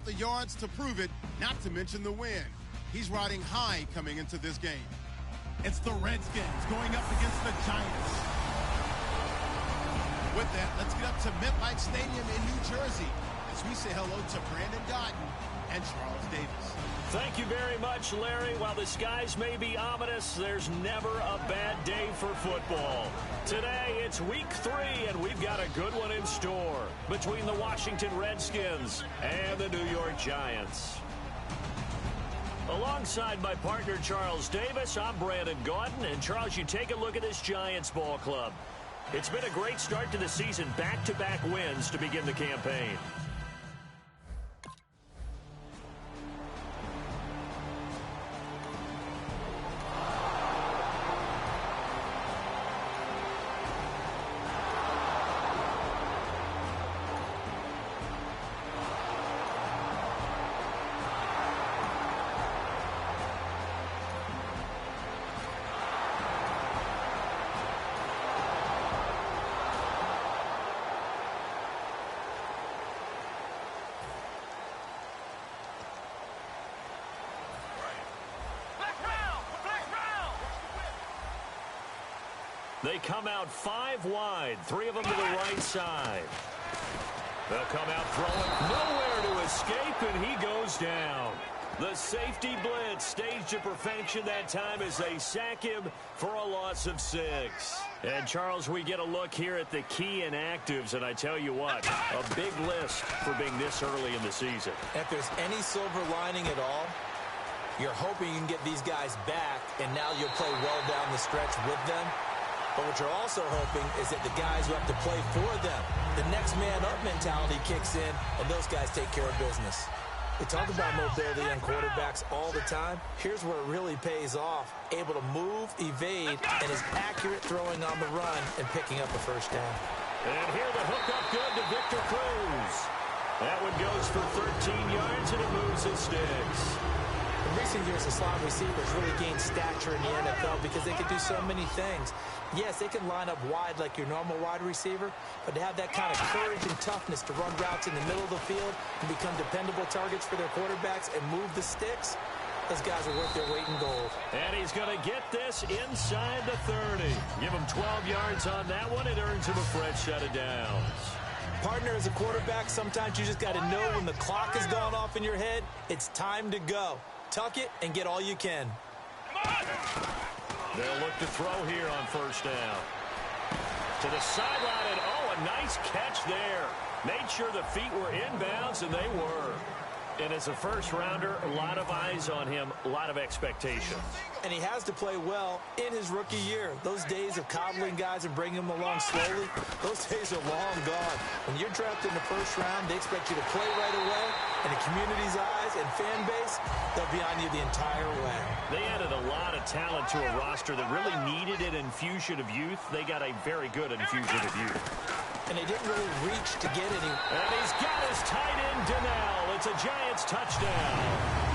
the yards to prove it, not to mention the win. He's riding high coming into this game. It's the Redskins going up against the Giants. With that, let's get up to MetLife Stadium in New Jersey as we say hello to Brandon Gaudin and Charles Davis. Thank you very much, Larry. While the skies may be ominous, there's never a bad day for football. Today, it's week 3, and we've got a good one in store between the Washington Redskins and the New York Giants. Alongside my partner, Charles Davis, I'm Brandon Gaudin. And, Charles, you take a look at this Giants ball club. It's been a great start to the season, back-to-back wins to begin the campaign. They come out 5 wide, 3 of them to the right side. They'll come out throwing, nowhere to escape, and he goes down. The safety blitz staged to perfection that time as they sack him for a loss of 6. And, Charles, we get a look here at the key inactives, and I tell you what, a big list for being this early in the season. If there's any silver lining at all, you're hoping you can get these guys back, and now you'll play well down the stretch with them. But what you're also hoping is that the guys who have to play for them, the next man up mentality kicks in, and those guys take care of business. We talk about mobility on quarterbacks all the time. Here's where it really pays off. Able to move, evade, and is accurate throwing on the run and picking up a first down. And here the hook up good to Victor Cruz. That one goes for 13 yards, and it moves his sticks. In recent years, the slot receivers really gained stature in the NFL because they can do so many things. Yes, they can line up wide like your normal wide receiver, but to have that kind of courage and toughness to run routes in the middle of the field and become dependable targets for their quarterbacks and move the sticks, those guys are worth their weight in gold. And he's going to get this inside the 30. Give him 12 yards on that one. It earns him a fresh set of downs. Partner, as a quarterback, sometimes you just got to know when the clock has gone off in your head, it's time to go. Tuck it and get all you can. They'll look to throw here on first down. To the sideline, and oh, a nice catch there. Made sure the feet were inbounds, and they were. And as a first-rounder, a lot of eyes on him, a lot of expectations. And he has to play well in his rookie year. Those days of coddling guys and bringing them along slowly, those days are long gone. When you're drafted in the first round, they expect you to play right away. And the community's eyes and fan base, they'll be on you the entire way. They added a lot of talent to a roster that really needed an infusion of youth. They got a very good infusion of youth. And they didn't really reach to get any. And he's got his tight end, Donnell. It's a Giants touchdown.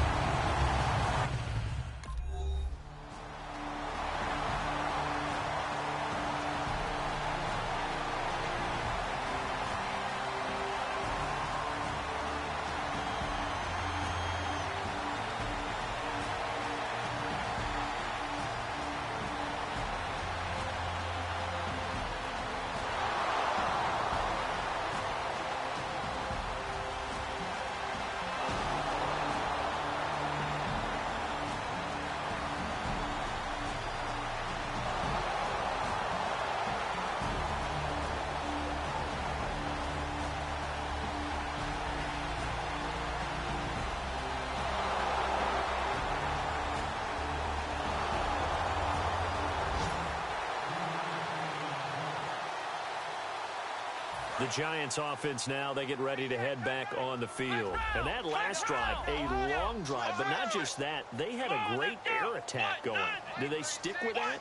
The Giants offense now, they get ready to head back on the field. And that last drive, a long drive, but not just that, they had a great air attack going. Do they stick with that?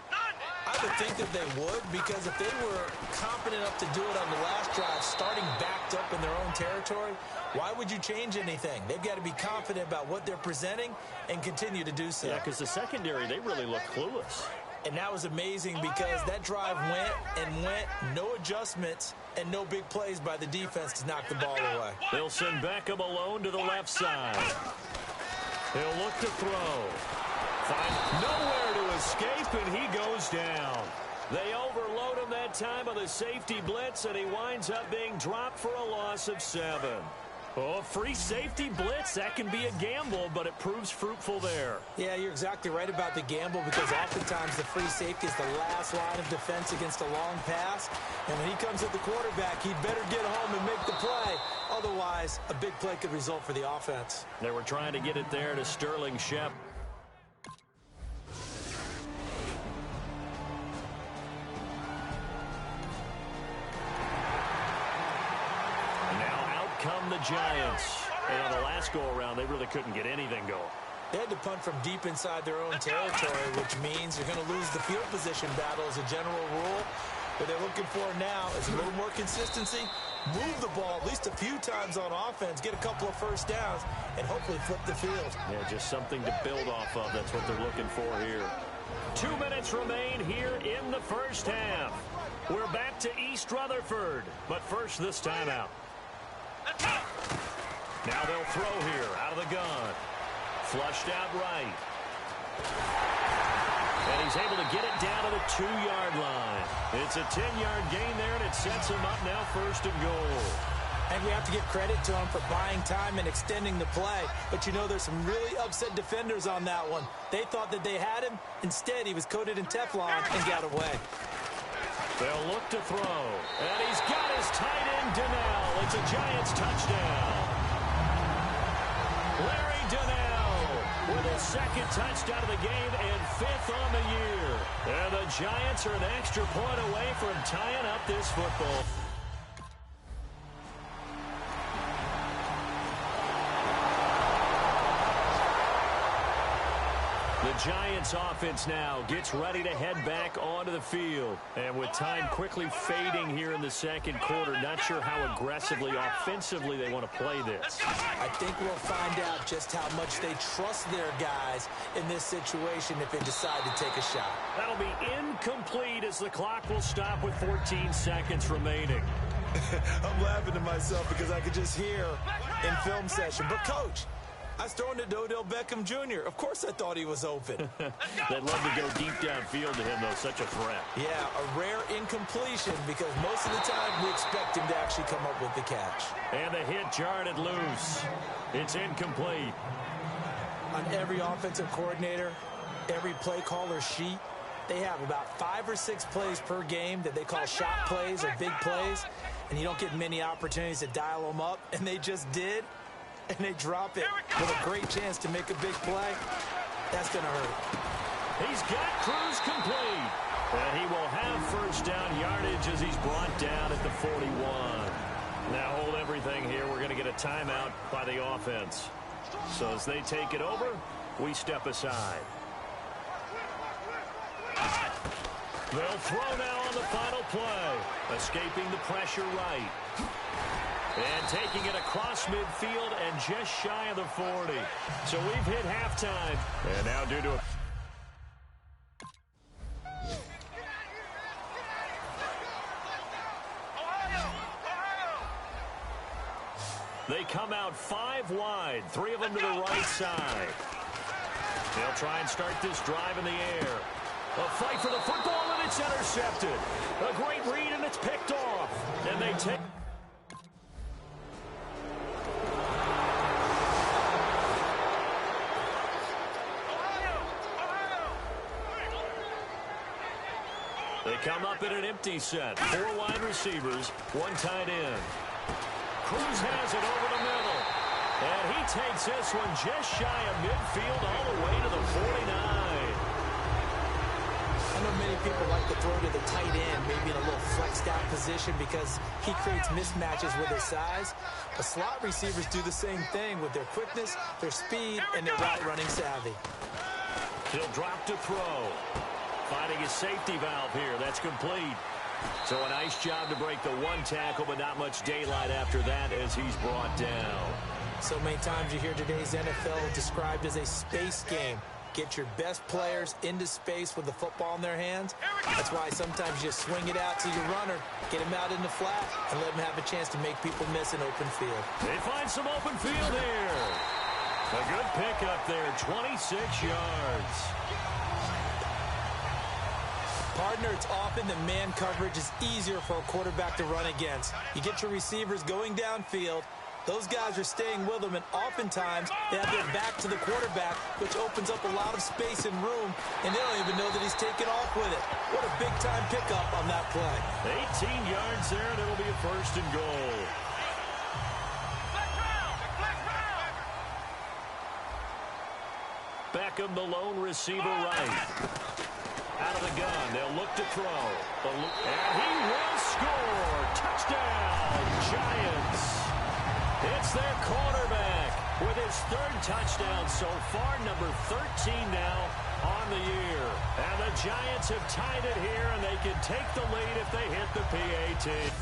I would think that they would, because if they were confident enough to do it on the last drive, starting backed up in their own territory, why would you change anything? They've got to be confident about what they're presenting and continue to do so. Yeah, because the secondary, they really look clueless. And that was amazing because that drive went and went, no adjustments, and no big plays by the defense to knock the ball away. They'll send Beckham alone to the left side. He'll look to throw. Finds nowhere to escape, and he goes down. They overload him that time on the safety blitz, and he winds up being dropped for a loss of 7. Oh, free safety blitz, that can be a gamble, but it proves fruitful there. Yeah, you're exactly right about the gamble because oftentimes the free safety is the last line of defense against a long pass. And when he comes at the quarterback, he'd better get home and make the play. Otherwise, a big play could result for the offense. They were trying to get it there to Sterling Shep. Come the Giants. And on the last go-around, they really couldn't get anything going. They had to punt from deep inside their own territory, which means you're going to lose the field position battle as a general rule. What they're looking for now is a little more consistency, move the ball at least a few times on offense, get a couple of first downs, and hopefully flip the field. Yeah, just something to build off of. That's what they're looking for here. 2 minutes remain here in the first half. We're back to East Rutherford, but first this timeout. Now they'll throw here out of the gun. Flushed out right. And he's able to get it down to the 2-yard line. It's a 10-yard gain there, and it sets him up now 1st and goal. And we have to give credit to him for buying time and extending the play. But you know, there's some really upset defenders on that one. They thought that they had him. Instead, he was coated in Teflon and got away. They'll look to throw. And he's got his tight end, Donnell. It's a Giants touchdown. Larry Donnell with his 2nd touchdown of the game and 5th on the year. And the Giants are an extra point away from tying up this football. The Giants offense now gets ready to head back onto the field. And with time quickly fading here in the 2nd quarter, not sure how aggressively, offensively they want to play this. I think we'll find out just how much they trust their guys in this situation if they decide to take a shot. That'll be incomplete as the clock will stop with 14 seconds remaining. I'm laughing to myself because I could just hear in film session. But, Coach, I was throwing to Odell Beckham Jr. Of course I thought he was open. They'd love to go deep downfield to him, though. Such a threat. Yeah, a rare incompletion because most of the time we expect him to actually come up with the catch. And the hit jarred it loose. It's incomplete. On every offensive coordinator, every play caller sheet, they have about 5 or 6 plays per game that they call shot plays or big plays, and you don't get many opportunities to dial them up, and they just did. And they drop it with a great chance to make a big play. That's going to hurt. He's got Cruz complete. And he will have 1st down yardage as he's brought down at the 41. Now hold everything here. We're going to get a timeout by the offense. So as they take it over, we step aside. They'll throw now on the final play. Escaping the pressure right. And taking it across midfield and just shy of the 40. So we've hit halftime. And now due to a... They come out 5 wide, 3 of them to the right side. They'll try and start this drive in the air. A fight for the football, and it's intercepted. A great read, and it's picked off. And they take... They come up in an empty set. 4 wide receivers, 1 tight end. Cruz has it over the middle. And he takes this one just shy of midfield all the way to the 49. I know many people like to throw to the tight end, maybe in a little flexed out position because he creates mismatches with his size. But slot receivers do the same thing with their quickness, their speed, and their route running savvy. He'll drop to throw. Finding his safety valve here. That's complete. So a nice job to break the 1 tackle, but not much daylight after that as he's brought down. So many times you hear today's NFL described as a space game. Get your best players into space with the football in their hands. That's why sometimes you swing it out to your runner, get him out in the flat, and let him have a chance to make people miss an open field. They find some open field here. A good pickup there, 26 yards. Partner, it's often that man coverage is easier for a quarterback to run against. You get your receivers going downfield. Those guys are staying with them, and oftentimes they have their back to the quarterback, which opens up a lot of space and room, and they don't even know that he's taking off with it. What a big-time pickup on that play. 18 yards there, and it'll be a 1st and goal. Beckham, the lone receiver right. Out of the gun, they'll look to throw. And he will score. Touchdown, Giants. It's their quarterback with his 3rd touchdown so far, number 13 now on the year. And the Giants have tied it here, and they can take the lead if they hit the PAT.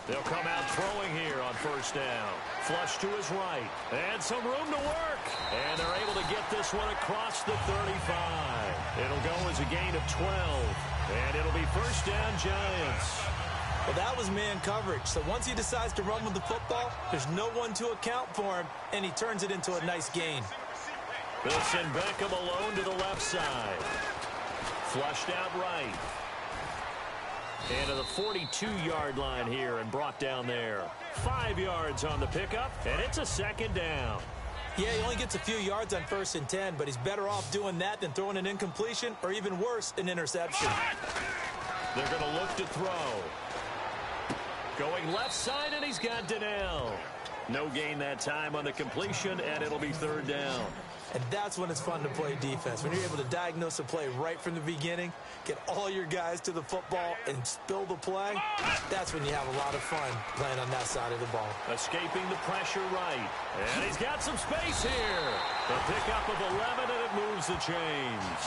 They'll come out throwing here on 1st down. Flush to his right. And some room to work. And they're able to get this one across the 35. It'll go as a gain of 12. And it'll be 1st down, Giants. Well, that was man coverage. So once he decides to run with the football, there's no one to account for him, and he turns it into a nice gain. They'll send Beckham alone to the left side. Flushed out right. And to the 42-yard line here and brought down there. 5 yards on the pickup, and it's a 2nd down. Yeah, he only gets a few yards on 1st and 10, but he's better off doing that than throwing an incompletion or even worse, an interception. They're going to look to throw. Going left side, and he's got Donnell. No gain that time on the completion, and it'll be 3rd down. And that's when it's fun to play defense. When you're able to diagnose a play right from the beginning, get all your guys to the football, and spill the play, that's when you have a lot of fun playing on that side of the ball. Escaping the pressure right. And he's got some space here. The pickup of 11, and it moves the chains.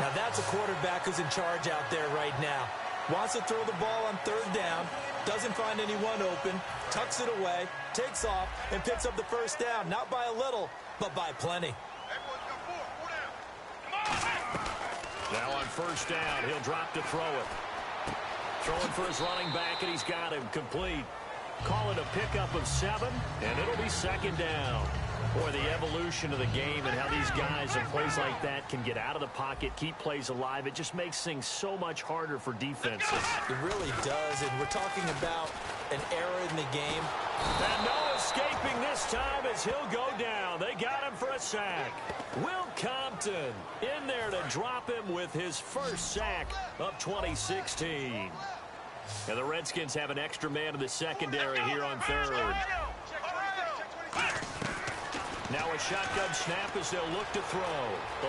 Now that's a quarterback who's in charge out there right now. Wants to throw the ball on 3rd down, doesn't find anyone open, tucks it away, takes off, and picks up the 1st down. Not by a little, but by plenty. Now on 1st down, he'll drop to throw it. Throwing for his running back, and he's got him complete. Call it a pickup of 7, and it'll be 2nd down. Boy, the evolution of the game and how these guys in plays like that can get out of the pocket, keep plays alive, it just makes things so much harder for defenses. It really does, and we're talking about an error in the game. And no escaping this time as he'll go down. They got him for a sack. Will Compton in there to drop him with his 1st sack of 2016. And the Redskins have an extra man in the secondary here on 3rd. Now a shotgun snap as they'll look to throw.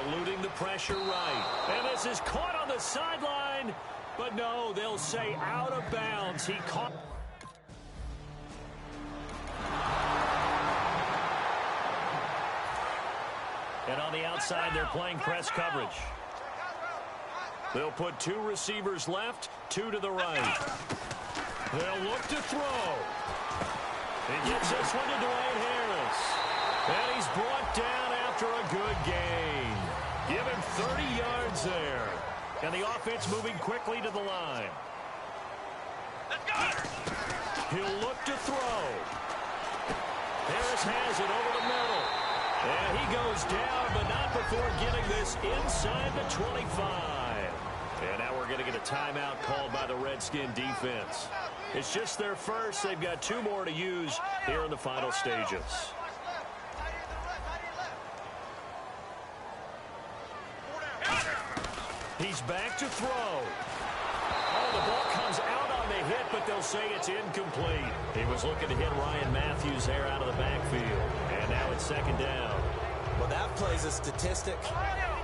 Eluding the pressure right. And this is caught on the sideline. But no, they'll say out of bounds. He caught. And on the outside, they're playing press coverage. They'll put 2 receivers left, 2 to the right. They'll look to throw. He gets this one to Dwayne Harris. And he's brought down after a good gain. Give him 30 yards there. And the offense moving quickly to the line. He'll look to throw. Harris has it over the middle. And he goes down, but not before getting this inside the 25. And now we're going to get a timeout called by the Redskin defense. It's just their first. They've got 2 more to use here in the final stages. He's back to throw. Oh, the ball comes out on the hit, but they'll say it's incomplete. He was looking to hit Ryan Matthews there out of the backfield. And now it's 2nd down. Well, that plays a statistic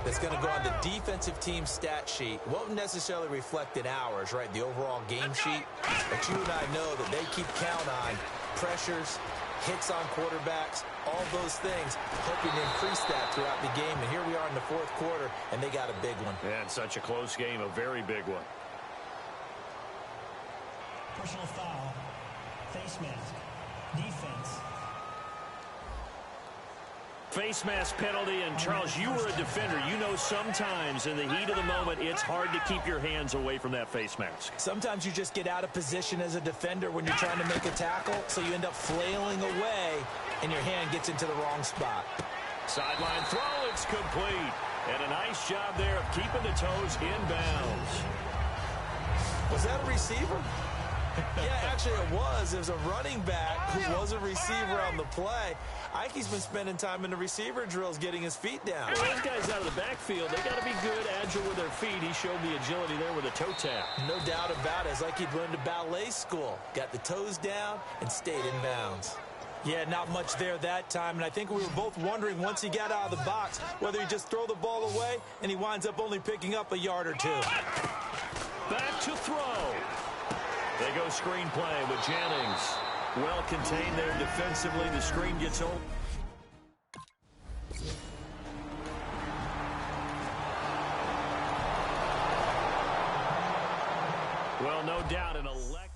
that's going to go on the defensive team stat sheet. Won't necessarily reflect in ours, right, the overall game sheet. But you and I know that they keep count on pressures, hits on quarterbacks, all those things, hoping to increase that throughout the game. And here we are in the fourth quarter, and they got a big one. And such a close game, a very big one. Personal foul, face mask, defense. Face mask penalty, and Charles, you were a defender. You know sometimes in the heat of the moment, it's hard to keep your hands away from that face mask. Sometimes you just get out of position as a defender when you're trying to make a tackle, so you end up flailing away, and your hand gets into the wrong spot. Sideline throw, it's complete. And a nice job there of keeping the toes in bounds. Was that a receiver? Yeah, actually it was. It was a running back who was a receiver on the play. Ike's been spending time in the receiver drills getting his feet down. Well, those guys out of the backfield, they got to be good, agile with their feet. He showed the agility there with a toe tap. No doubt about it. It's like he'd learned to ballet school. Got the toes down and stayed in bounds. Yeah, not much there that time, and I think we were both wondering once he got out of the box whether he'd just throw the ball away, and he winds up only picking up a yard or two. Back to throw. They go screen play with Jennings. Well contained there defensively. The screen gets over. Well, no doubt an electric.